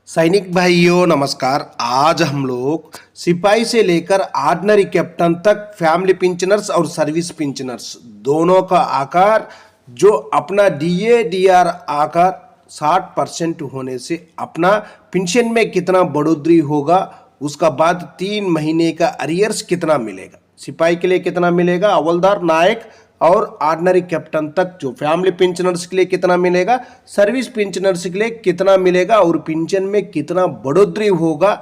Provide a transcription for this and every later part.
सैनिक भाइयों नमस्कार। आज हम लोग सिपाही से लेकर ऑर्डिनरी कैप्टन तक फैमिली पेंशनर्स और सर्विस पेंशनर्स दोनों का आकार जो अपना डीए डीआर आकार 60% होने से अपना पेंशन में कितना बढ़ोतरी होगा, उसका बाद 3 महीने का अरियर्स कितना मिलेगा, सिपाही के लिए कितना मिलेगा, हवलदार नायक और ऑर्डिनरी कैप्टन तक जो फैमिली पेंशनर्स के लिए कितना मिलेगा, सर्विस पेंशनर्स के लिए कितना मिलेगा और पेंशन में कितना बढ़ोतरी होगा,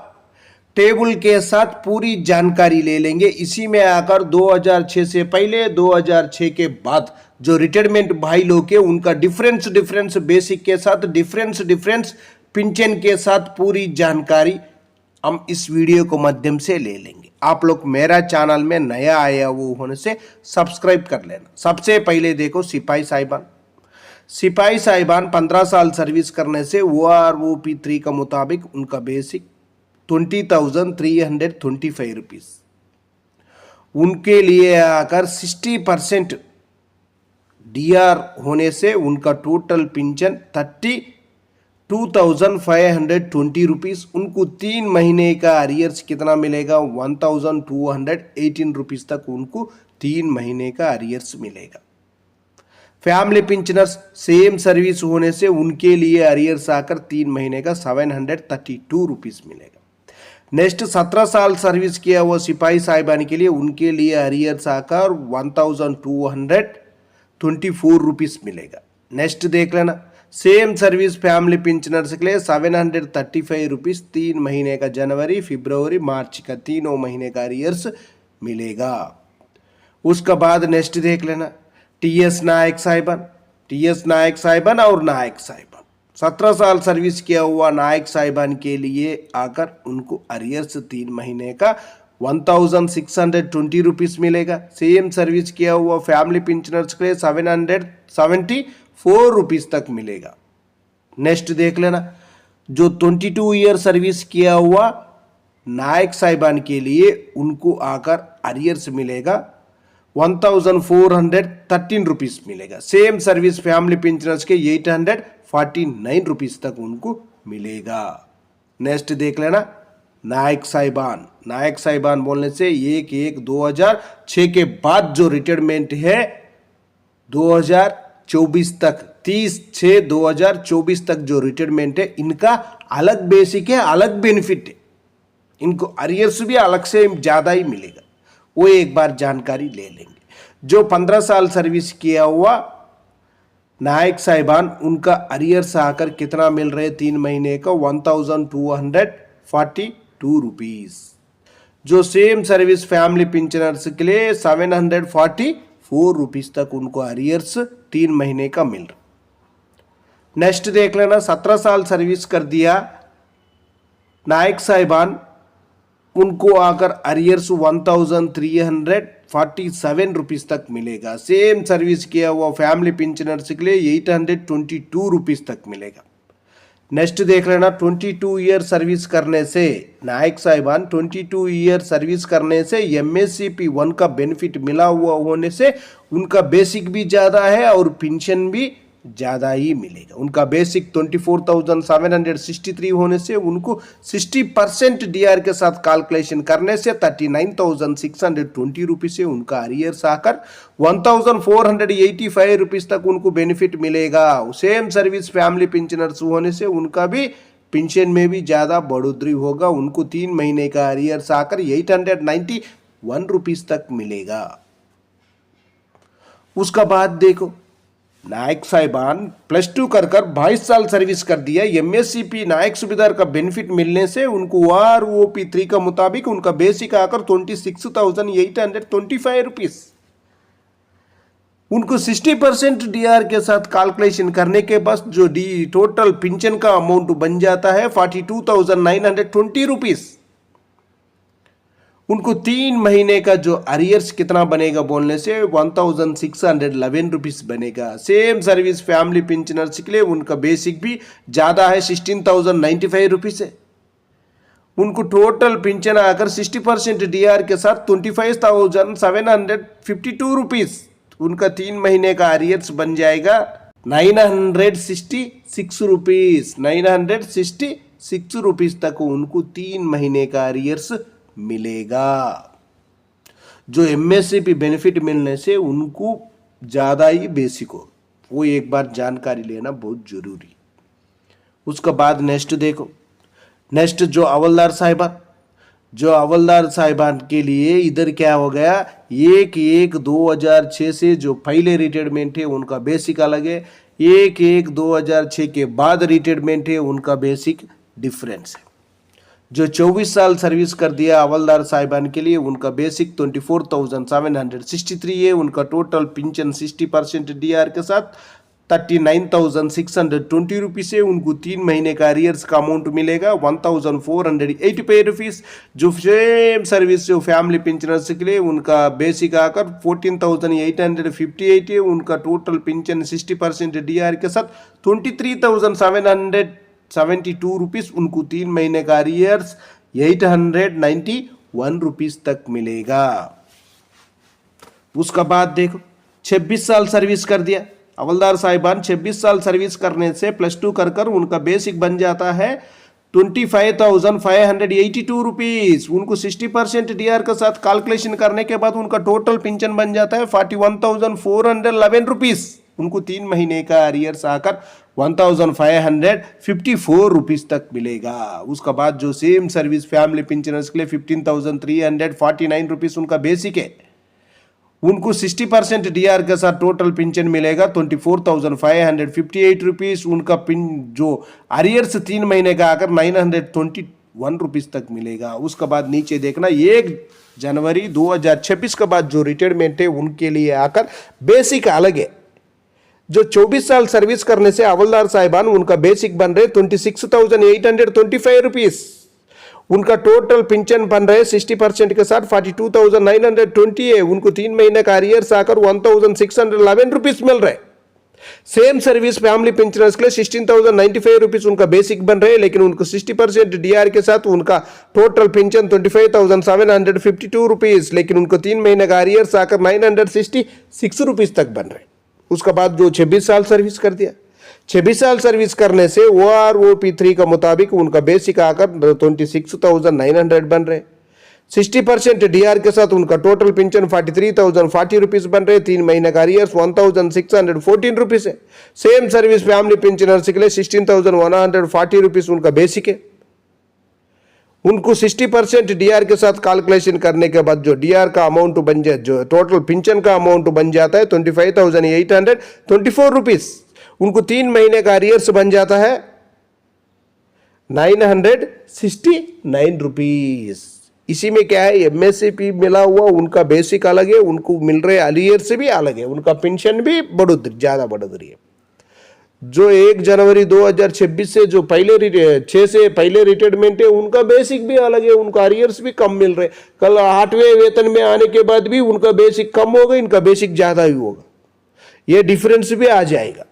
टेबल के साथ पूरी जानकारी ले लेंगे। इसी में आकर 2006 से पहले 2006 के बाद जो रिटायरमेंट भाई लोग के उनका डिफरेंस बेसिक के साथ डिफरेंस पेंशन के साथ पूरी जानकारी हम इस वीडियो को माध्यम से ले लेंगे। आप लोग मेरा चैनल में नया आया वो होने से सब्सक्राइब कर लेना। सबसे पहले देखो सिपाही साहिबान 15 साल सर्विस करने से OROP 3 का मुताबिक उनका बेसिक 20,325 रुपीज, उनके लिए आकर 60% डीआर होने से उनका टोटल पेंशन 32,520 रुपीज, उनको 3 महीने का अरियर्स कितना मिलेगा, 1,218 रुपीज तक उनको 3 महीने का अरियर्स मिलेगा। फैमिली पेंशनर्स सेम सर्विस होने से उनके लिए अरियर्स आकर 3 महीने का 732 रुपीज मिलेगा। नेक्स्ट 17 साल सर्विस किया हुआ सिपाही साहिबान के लिए उनके लिए अरियर्स आकर 1,224 रुपीज मिलेगा। नेक्स्ट देख लेना, सेम सर्विस फैमिली पेंशनर्स के लिए 735 रुपीज 3 महीने का जनवरी फरवरी मार्च का 3 महीने का अरियर्स मिलेगा। उसका बाद नेक्स्ट देख लेना, टीएस नायक साहिबान और नायक साहिबान 17 साल सर्विस किया हुआ नायक साहिबान के लिए आकर उनको अरियर्स 3 महीने का 1,620 रुपीज मिलेगा। सेम सर्विस किया हुआ फैमिली पेंशनर्स के लिए 774 रुपीज तक मिलेगा। नेक्स्ट देख लेना, जो 22 ईयर सर्विस किया हुआ नायक साहिबान के लिए उनको आकर अरियर्स मिलेगा 1,413 रुपीज मिलेगा। सेम सर्विस फैमिली पेंशनर्स के 849 रुपीज तक उनको मिलेगा। नेक्स्ट देख लेना, नायक साहिबान बोलने से 1/1/2006 के बाद जो रिटायरमेंट है 2024 तक 30/6/2024 तक जो रिटायरमेंट है, इनका अलग बेसिक है, अलग बेनिफिट है, इनको अरियर्स भी अलग से ज़्यादा ही मिलेगा, वो एक बार जानकारी ले लेंगे। जो 15 साल सर्विस किया हुआ नायक साहिबान उनका अरियर्स आकर कितना मिल रहे 3 महीने का 1,242 रुपीज। जो सेम सर्विस फैमिली पेंशनर्स के लिए 744 रुपीज तक उनको अरियर्स 3 महीने का मिल रहा। नेक्स्ट देख लेना, 17 साल सर्विस कर दिया नायक साहिबान, उनको आकर अरियर्स 1,347 रुपीज तक मिलेगा। सेम सर्विस किया हुआ फैमिली पेंशनर्स के लिए 822 रुपीज तक मिलेगा। नेक्स्ट देख लेना, 22 ईयर सर्विस करने से नायक साहिबान 22 ईयर सर्विस करने से MSCP 1 का बेनिफिट मिला हुआ होने से उनका बेसिक भी ज़्यादा है और पेंशन भी ज़्यादा ही मिलेगा। उनका बेसिक 24,763 होने से उनको 60% डीआर के साथ कैलकुलेशन करने से 39,620 रुपीज से उनका अरियर्स आकर 1,485 रुपीज तक उनको बेनिफिट मिलेगा। सेम सर्विस फैमिली पेंशनर्स होने से उनका भी पेंशन में भी ज़्यादा बढ़ोतरी होगा, उनको 3 महीने का अरियर्स आकर 891 रुपीज तक मिलेगा। उसका बाद देखो, नायक साहिबान +2 कर 22 साल सर्विस कर दिया, MSCP नायक सुबेदार का बेनिफिट मिलने से उनको OROP 3 का मुताबिक उनका बेसिक आकर 26,825 रुपीज, उनको 60% डीआर के साथ कैलकुलेशन करने के बाद जो टोटल पेंशन का अमाउंट बन जाता है 42,920 रुपीज। उनको 3 महीने का जो अरियर्स कितना बनेगा बोलने से 1,611 रुपीज बनेगा। सेम सर्विस फैमिली पेंशनर्स के लिए उनका बेसिक भी ज़्यादा है, 16,095 रुपीज है, उनको टोटल पेंशन आकर 60% डीआर के साथ 25,752 रुपीज, उनका 3 महीने का अरियर्स बन जाएगा 966 रुपीज, 966 6 रुपीज़ तक उनको 3 महीने का अरियर्स मिलेगा। जो एमएसपी बेनिफिट मिलने से उनको ज़्यादा ही बेसिक हो, वो एक बार जानकारी लेना बहुत जरूरी। उसके बाद नेक्स्ट देखो, नेक्स्ट जो हवलदार साहिबान के लिए इधर क्या हो गया, 1/1/2006 से जो पहले रिटायरमेंट है उनका बेसिक अलग है, 1/1/2006 के बाद रिटायरमेंट है उनका बेसिक डिफरेंस है। जो 24 साल सर्विस कर दिया हवलदार साहिबान के लिए उनका बेसिक 24,763 है। उनका टोटल पेंशन 60% डीआर के साथ 39,620 रुपीज़ है। उनको 3 महीने का अरियर्स का अमाउंट मिलेगा 1,485 रुपीज़। जो सेम सर्विस जो फैमिली पेंशनर्स के लिए उनका बेसिक आकर 14,858 है। उनका टोटल पेंशन 60% डीआर के साथ 23,772 रुपीज़। उनको 3 महीने का अरियर्स 891 रुपीज़ तक मिलेगा। उसका बाद देखो 26 साल सर्विस कर दिया हवलदार साहिबान, 26 साल सर्विस करने से +2 कर उनका बेसिक बन जाता है 25,582 रुपीज़। उनको 60% डीआर के साथ कैलकुलेशन करने के बाद उनका टोटल पेंशन बन जाता है 41,411 रुपीज़। उनको 3 महीने का अरियर्स आकर 1,554 रुपीज़ तक मिलेगा। उसका बाद जो सेम सर्विस फैमिली पेंशनर्स के लिए 15,349 रुपीज़ उनका बेसिक है। उनको 60% डीआर के साथ टोटल पेंशन मिलेगा 24,558 रुपीज़। उनका जो अरियर्स 3 महीने का आकर 921 रुपीज़ तक मिलेगा। उसके बाद नीचे देखना 1 जनवरी 2026 के बाद जो रिटायरमेंट है उनके लिए आकर बेसिक अलग है। जो 24 साल सर्विस करने से हवलदार साहिबान उनका बेसिक बन रहे 26,825 रुपीज़। उनका टोटल पेंशन बन रहे 60% के साथ 42,920 है। उनको 3 महीने का अरियर्स आकर 1,611 रुपीज़ मिल रहे। सेम सर्विस फैमिली पेंशनर्स के लिए 16,095 रुपीज़ उनका बेसिक बन रहे, लेकिन उनको 60% डीआर के साथ उनका टोटल पेंशन 25,752 रुपीज़, लेकिन उनको 3 महीने का अरियर्स आकर 966 रुपीज़ तक बन रहे। उसके बाद जो 26 साल सर्विस कर दिया, 26 साल सर्विस करने से OROP3 का मुताबिक उनका बेसिक आकर 26,900 बन रहे। 60% डीआर के साथ उनका टोटल पेंशन 43,040 रुपीज़ बन रहे। 3 महीने का अरियर्स 1,614 रुपीज़ है। सेम सर्विस फैमिली पेंशनर्स के लिए 16,140 रुपीज़ उनका बेसिक है। उनको 60% डीआर के साथ कैलकुलेशन करने के बाद जो डीआर का अमाउंट बन जाए, जो टोटल पेंशन का अमाउंट बन जाता है 25,824 रुपीज़। उनको 3 महीने का अरियर्स बन जाता है 969 रुपीज़। इसी में क्या है, एमएसपी मिला हुआ उनका बेसिक अलग है, उनको मिल रहे अरियर्स भी अलग है, उनका पेंशन भी ज़्यादा बढ़ोतरी है। जो 1 जनवरी 2026 से जो 6 से पहले रिटायरमेंट है उनका बेसिक भी अलग है, उनका अरियर्स भी कम मिल रहे। कल 8वें वेतन में आने के बाद भी उनका बेसिक कम होगा, इनका बेसिक ज़्यादा ही होगा। ये डिफरेंस भी आ जाएगा,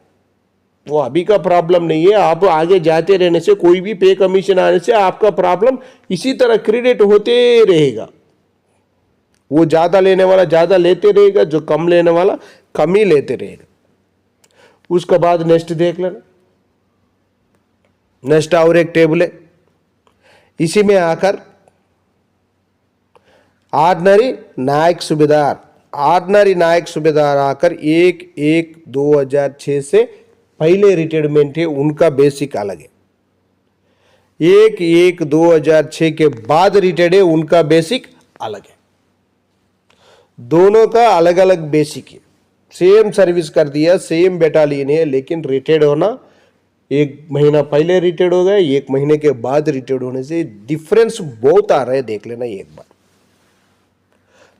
वो अभी का प्रॉब्लम नहीं है। आप आगे जाते रहने से, कोई भी पे कमीशन आने से आपका प्रॉब्लम इसी तरह क्रेडिट होते रहेगा। वो ज़्यादा लेने वाला ज़्यादा लेते रहेगा, जो कम लेने वाला कम ही लेते रहेगा। उसके बाद नेक्स्ट देख लेना, नेक्स्ट और एक टेबल है। इसी में आकर ऑर्डिनरी नायक सूबेदार आकर 1/1/2006 से पहले रिटायरमेंट है उनका बेसिक अलग है। 1/1/2006 के बाद रिटायर्ड है उनका बेसिक अलग है। दोनों का अलग अलग बेसिक है। सेम सर्विस कर दिया, सेम बेटालियन है, लेकिन रिटायर्ड होना 1 महीना पहले रिटायर्ड हो गए, 1 महीने के बाद रिटायर्ड होने से डिफरेंस बहुत आ रहा है। देख लेना एक बार।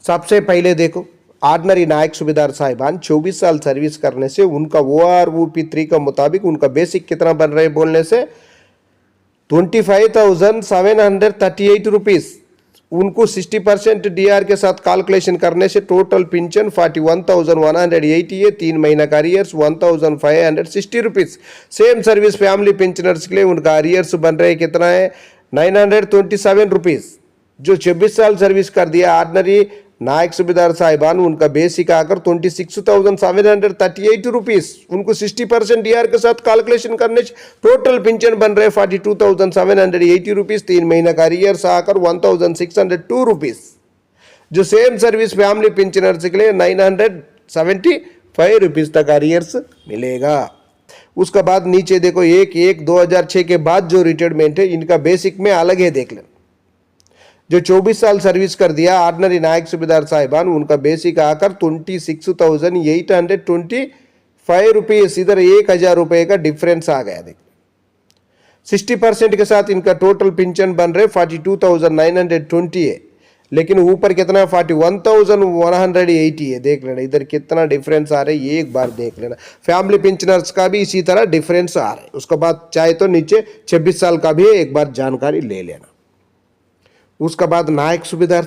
सबसे पहले देखो, ऑर्डिनरी नायक सूबेदार साहिबान 24 साल सर्विस करने से उनका OROP3 का मुताबिक उनका बेसिक कितना बन रहे बोलने से 25,738 रुपीज़। उनको 60% डीआर के साथ कैलकुलेशन करने से टोटल पेंशन 41,180 है। 3 महीना का arrears 1,560 rupees. Same service family pensioners के लिए उनका अरियर्स बन रहे कितना है 927 रुपीज़। जो 26 साल सर्विस कर दिया ऑर्डिनरी नायक सूबेदार साहिबान उनका बेसिक आकर 26,738 रुपीस, उनको 60% डीआर के साथ कैलकुलेशन करने से टोटल पेंशन बन रहे 42,780 रुपीस, 3 महीने का अरियर्स आकर 1,602 रुपीस। जो सेम सर्विस फैमिली पेंशनर्स के लिए 975 रुपीस तक अरियर्स मिलेगा। उसके बाद नीचे देखो 1/1/2006 के बाद जो रिटायरमेंट है इनका बेसिक में अलग है, देख लें। जो 24 साल सर्विस कर दिया ऑर्डिनरी नायक सूबेदार साहिबान उनका बेसिक आकर 26,825 रुपीस, इधर 1,000 रुपये का डिफरेंस आ गया। देख 60% के साथ इनका टोटल पेंशन बन रहे 42,920 है, लेकिन ऊपर कितना 41,180 है। देख लेना इधर कितना डिफरेंस आ रहा है, ये एक बार देख लेना। फैमिली पेंशनर्स का भी इसी तरह डिफरेंस आ रहा है। उसके बाद चाहे तो नीचे 26 साल का भी एक बार जानकारी ले लेना। उसके बाद नायक सूबेदार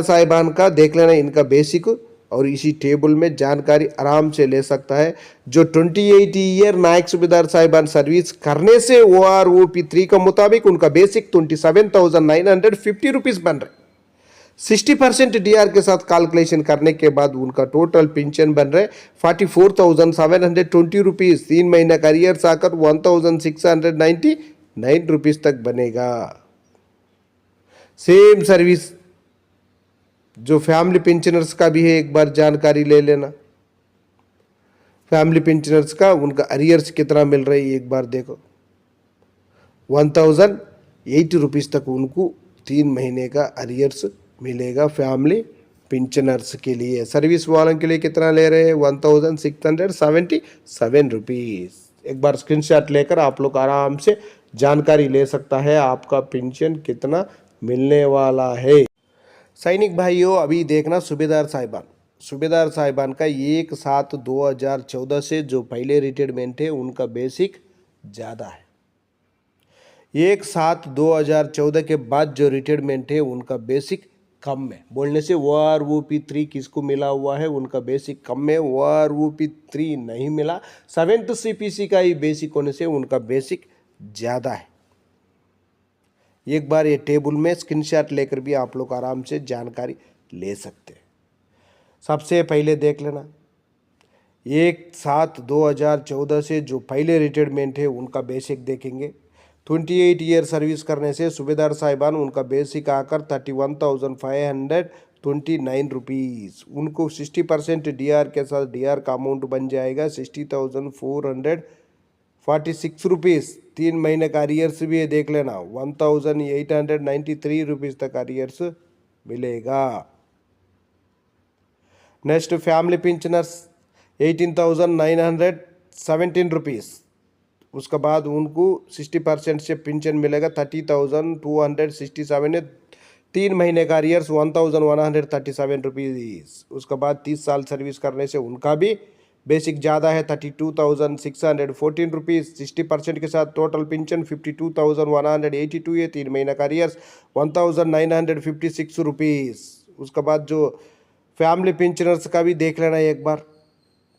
साहिबान का देख लेना, इनका बेसिक और इसी टेबल में जानकारी आराम से ले सकता है। जो 28 ईयर नायक सूबेदार साहिबान सर्विस करने से OROP 3 के मुताबिक उनका बेसिक 27,950 रुपीस बन रहे। 60% डीआर के साथ कैलकुलेशन करने के बाद उनका टोटल पेंशन बन रहे 44,720 रुपीस, 3 महीने का अरियर्स आकर 1,699 रुपीस तक बनेगा। सेम सर्विस जो फैमिली पेंशनर्स का भी है, एक बार जानकारी ले लेना। फैमिली पेंशनर्स का उनका अरियर्स कितना मिल रहा है एक बार देखो, 1,080 रुपीस तक उनको 3 महीने का अरियर्स मिलेगा फैमिली पेंशनर्स के लिए। सर्विस वालों के लिए कितना ले रहे हैं 1,677 रुपीस। एक बार स्क्रीनशॉट लेकर आप लोग आराम से जानकारी ले सकता है आपका पेंशन कितना मिलने वाला है। सैनिक भाइयों अभी देखना सूबेदार साहिबान का 1/7/2014 से जो पहले रिटायरमेंट है उनका बेसिक ज़्यादा है। 1/7/2014 के बाद जो रिटायरमेंट है उनका बेसिक कम है। बोलने से OROP 3 किसको मिला हुआ है उनका बेसिक कम है, OROP 3 नहीं मिला। 7th CPC का ही बेसिक होने से उनका बेसिक ज़्यादा है। एक बार ये टेबल में स्क्रीनशॉट लेकर भी आप लोग आराम से जानकारी ले सकते हैं। सबसे पहले देख लेना 1/7/2014 से जो पहले रिटायरमेंट है उनका बेसिक देखेंगे। 28 ईयर सर्विस करने से सूबेदार साहिबान उनका बेसिक आकर 31,529 रुपीस, उनको 60% डीआर के साथ डीआर का अमाउंट बन जाएगा 60,446 रुपीस। 3 महीने का अरियर्स भी है, देख लेना 1,893 रुपीस तक अरियर्स मिलेगा। नेक्स्ट फैमिली पेंशनर्स 18,917 रुपीस, उसके बाद उनको 60% से पेंशन मिलेगा 30,267 है। 3 महीने का अरियर्स 1,137 रुपीस। उसके बाद 30 साल सर्विस करने से उनका भी बेसिक ज़्यादा है 32,614 रुपीस। 60% के साथ टोटल पेंशन 52,182 है। 3 महीने का अरियर्स 1,956 रुपीस। उसके बाद जो फैमिली पेंशनर्स का भी देख लेना एक बार,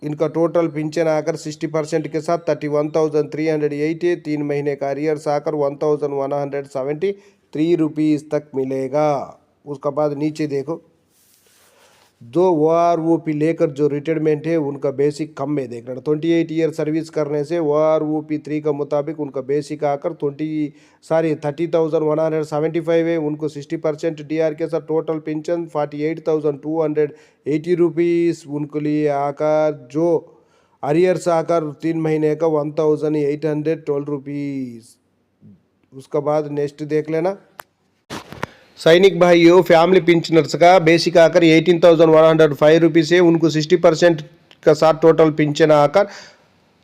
इनका टोटल पेंशन आकर 60% के साथ 31,308 है। 3 महीने का अरियर्स आकर 1,173 रुपीस तक मिलेगा। उसके बाद नीचे देखो जो OROP लेकर जो रिटायरमेंट है उनका बेसिक कम है, देख लेना 28 ईयर सर्विस करने से OROP 3 का मुताबिक उनका बेसिक आकर 30,175 है। उनको 60% डीआर के साथ टोटल पेंशन 48,280 रुपीस उनके लिए आकर जो अरियर्स आकर 3 महीने का 1,812 रुपीस। उसके बाद नेक्स्ट देख लेना सैनिक भाइयों फैमिली पेंशनर्स का बेसिक आकर 18,105 रुपीस है। उनको 60% का साथ टोटल पेंशन आकर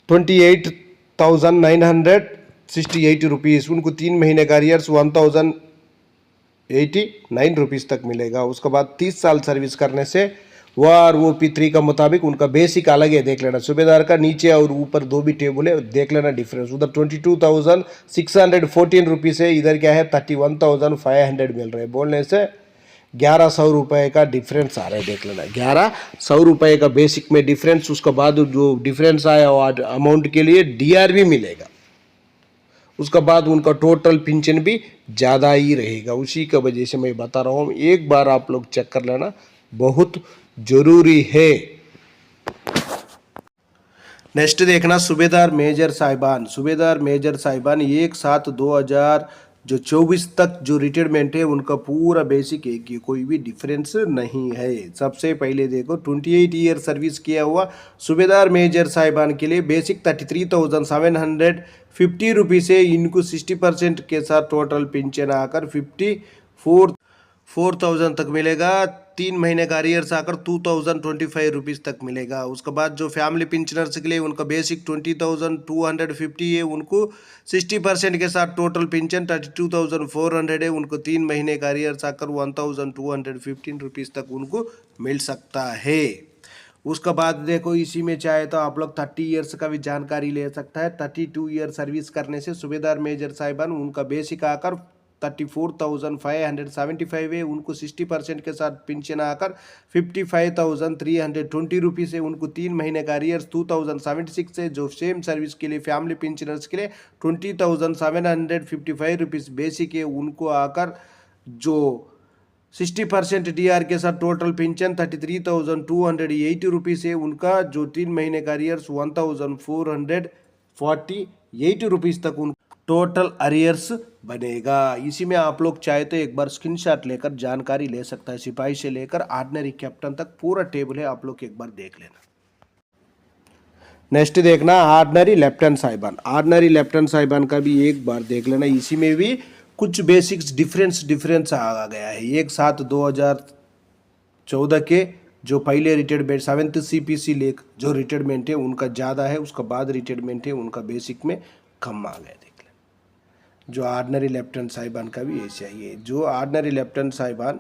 28,968 रुपीस। उनको 3 महीने का अरियर्स 1,089 रुपीस तक मिलेगा। उसके बाद 30 साल सर्विस करने से OROP 3 का मुताबिक उनका बेसिक अलग है, देख लेना। सूबेदार का नीचे और ऊपर दो भी टेबल है, देख लेना डिफरेंस। उधर 22,614 रुपीस है, इधर क्या है 31,500 मिल रहे हैं। बोलने से 1,100 रुपये का डिफरेंस आ रहा है, देख लेना 1,100 रुपये का बेसिक में डिफरेंस। उसके बाद जो डिफरेंस आया अमाउंट के लिए डीआर भी मिलेगा। उसके बाद उनका टोटल पेंशन भी ज़्यादा ही रहेगा। उसी की वजह से मैं बता रहा हूँ, एक बार आप लोग चेक कर लेना, बहुत ज़रूरी है। नेक्स्ट देखना सूबेदार मेजर साहिबान। सूबेदार मेजर साहिबान 1/7/2024 तक जो रिटायरमेंट है उनका पूरा बेसिक एक ही, कोई भी डिफरेंस नहीं है। सबसे पहले देखो 28 ईयर सर्विस किया हुआ सूबेदार मेजर साहिबान के लिए बेसिक 33,750 रुपीज़ है। इनको 60% के साथ टोटल पेंशन आकर 4,000 तक मिलेगा। 3 महीने का अरियर्स आकर 2,025 रुपीज़ तक मिलेगा। उसके बाद जो फैमिली पेंशनर्स के लिए उनका बेसिक 20,250 है, उनको 60% के साथ टोटल पेंशन 32,400 है। उनको 3 महीने का अरियर्स आकर 1,215 रुपीज़ तक उनको मिल सकता है। उसके बाद देखो इसी में चाहे तो आप लोग 30 ईयर्स का भी जानकारी ले सकता है। 32 ईयर सर्विस करने से सूबेदार मेजर साहिबान उनका बेसिक आकर 34,575 है। उनको 60% के साथ पेंशन आकर 55,320 रुपीज़ है। उनको 3 महीने का अरियर्स 2,076 है। जो सेम सर्विस के लिए फैमिली पेंशनर्स के लिए 20,755 रुपीज़ बेसिक है। उनको आकर जो 60% डीआर के साथ टोटल पेंशन 33,280 रुपीज़ है। उनका जो 3 महीने का अरियर्स 1,448 रुपीज़ तक उन टोटल अरियर्स बनेगा। इसी में आप लोग चाहे तो एक बार स्क्रीनशॉट लेकर जानकारी ले सकता है। सिपाही से लेकर ऑर्डिनरी कैप्टन तक पूरा टेबल है, आप लोग एक बार देख लेना। नेक्स्ट देखना ऑर्डिनरी लेफ्टिनेंट साहिबान। ऑर्डिनरी लेफ्टिनेंट साहिबान का भी एक बार देख लेना। इसी में भी कुछ बेसिक्स डिफरेंस आ गया है। 1/7/2014 के जो पहले रिटायरमेंट 7th CPC लेक जो रिटायरमेंट है उनका ज़्यादा है। उसके बाद रिटायरमेंट है उनका बेसिक में कम आ गया। देख लें जो ऑर्डिनरी लेफ्टिनेंट साहिबान का भी ऐसा ही है। जो ऑर्डिनरी लेफ्टिनेंट साहिबान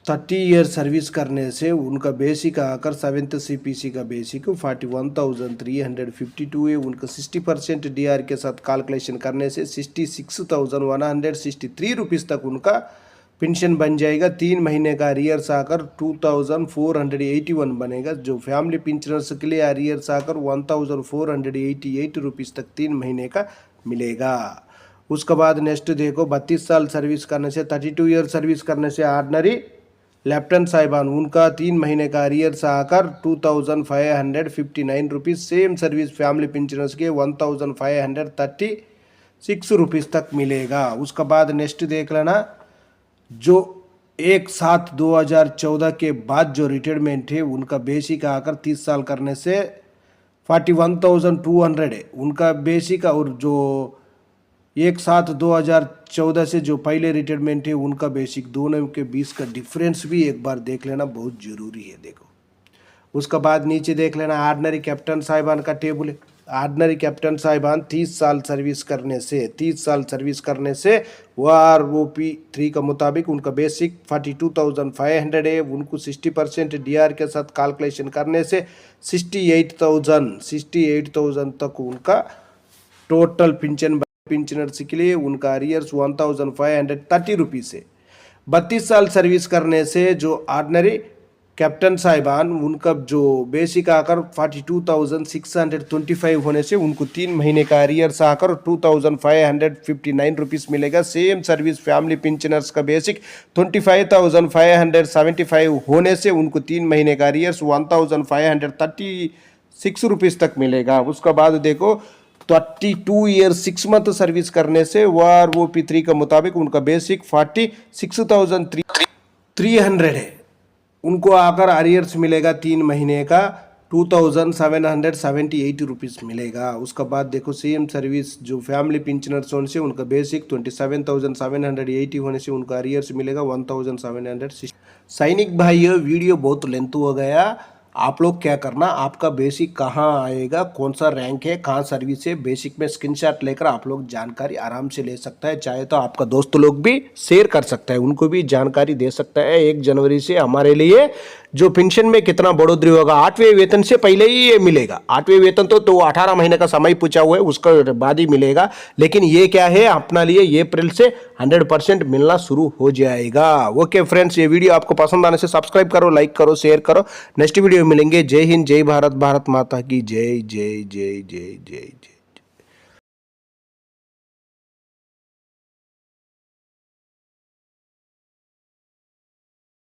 30 ईयर सर्विस करने से उनका बेसिक आकर 7th CPC का बेसिक 41,352 है। उनका 60% डीआर के साथ कैलकुलेशन करने से 66,163 रुपीज़ तक उनका पेंशन बन जाएगा। 3 महीने का अरियर्स आकर 2,481 बनेगा। जो फैमिली पेंशनर्स के लिए अरियर्स आकर 1,488 रुपीज़ तक 3 महीने का मिलेगा। उसके बाद नेक्स्ट देखो 32 साल सर्विस करने से 32 ईयर सर्विस करने से ऑर्डिनरी लेफ्टिनेंट साहिबान उनका 3 महीने का अरियर्स आकर 2,559 rupees. Same service family pensioners के 1,536 रुपीज़ तक मिलेगा। उसके बाद नेक्स्ट देख लेना जो 1/7/2014 के बाद जो रिटायरमेंट है उनका बेसिक आकर 30 साल करने से 41,200 है उनका बेसिक। और जो 1/7/2014 से जो पहले रिटायरमेंट है उनका बेसिक, दोनों के बीच का डिफरेंस भी एक बार देख लेना, बहुत ज़रूरी है। देखो उसके बाद नीचे देख लेना ऑर्डिनरी कैप्टन साहिबान का टेबल है। ऑर्डिनरी कैप्टन साहिबान 30 साल सर्विस करने से OROP 3 का मुताबिक उनका बेसिक 42,500 है। उनको 60% डीआर के साथ कैलकुलेशन करने से 68,000 तक उनका टोटल पेंशनर्स के लिए उनका अरियर्स 1,530 रुपीज़ है। 32 साल सर्विस करने से जो ऑर्डिनरी कैप्टन साहिबान उनका जो बेसिक आकर 42,625 होने से उनको 3 महीने का अरियर्स आकर 2,559 रुपीज़ मिलेगा। सेम सर्विस फैमिली पेंशनर्स का बेसिक 25,575 होने से उनको 3 महीने का अरियर्स 1,536 रुपीज़ तक मिलेगा। उसके बाद देखो 32 ईयर 6 मंथ सर्विस करने से OROP 3 का मुताबिक उनका बेसिक 46,300 है। उनको आकर अरियर्स मिलेगा 3 महीने का 2,778 रुपीज़ मिलेगा। उसके बाद देखो सेम सर्विस जो फैमिली पेंशनर्स होने से उनका बेसिक 27,780 होने से उनका अरियर्स मिलेगा 1,760। सैनिक भाई वीडियो बहुत लेंथ हो गया। आप लोग क्या करना, आपका बेसिक कहाँ आएगा, कौन सा रैंक है, कहाँ सर्विस है, बेसिक में स्क्रीनशॉट लेकर आप लोग जानकारी आराम से ले सकता है। चाहे तो आपका दोस्त लोग भी शेयर कर सकता है, उनको भी जानकारी दे सकता है। 1 जनवरी से हमारे लिए जो पेंशन में कितना बढ़ोतरी होगा, 8वें वेतन से पहले ही ये मिलेगा। 8वें वेतन तो 18 महीने का समय पूछा हुआ है, उसका बाद ही मिलेगा। लेकिन ये क्या है, अपना लिए ये अप्रैल से 100% मिलना शुरू हो जाएगा। ओके फ्रेंड्स, ये वीडियो आपको पसंद आने से सब्सक्राइब करो, लाइक करो, शेयर करो। नेक्स्ट वीडियो मिलेंगे। जय हिंद, जय भारत, भारत माता की जय जय जय जय जय जय।